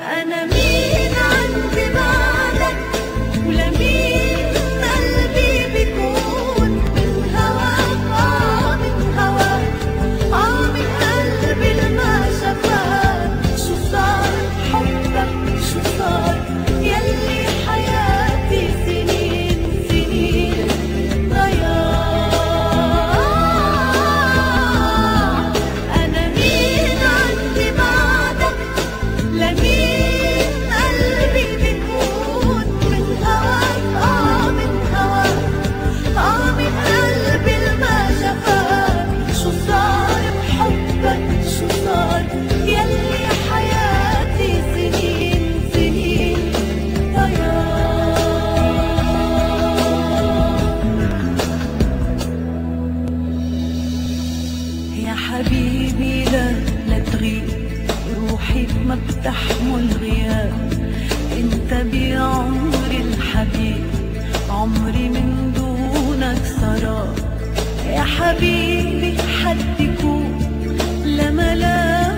أنا مين عندي بعدك ولا مين قلبي بيكون من هواك من هواك من قلبي لما شفاك شو صار بحبك شو صار يلي حياتي سنين سنين ضياع. أنا مين عندي بعدك لمين قلبي بيكون من هواك من هواك من قلبي لما شفاك شو صار بحبك شو صار يلي حياتي سنين سنين ضياع. يا حبيبي لا تغيب روحي ما بتحمل غياب انت بعمري الحبيب عمري من دونك سراب. يا حبيبي حد يكون لا ملاك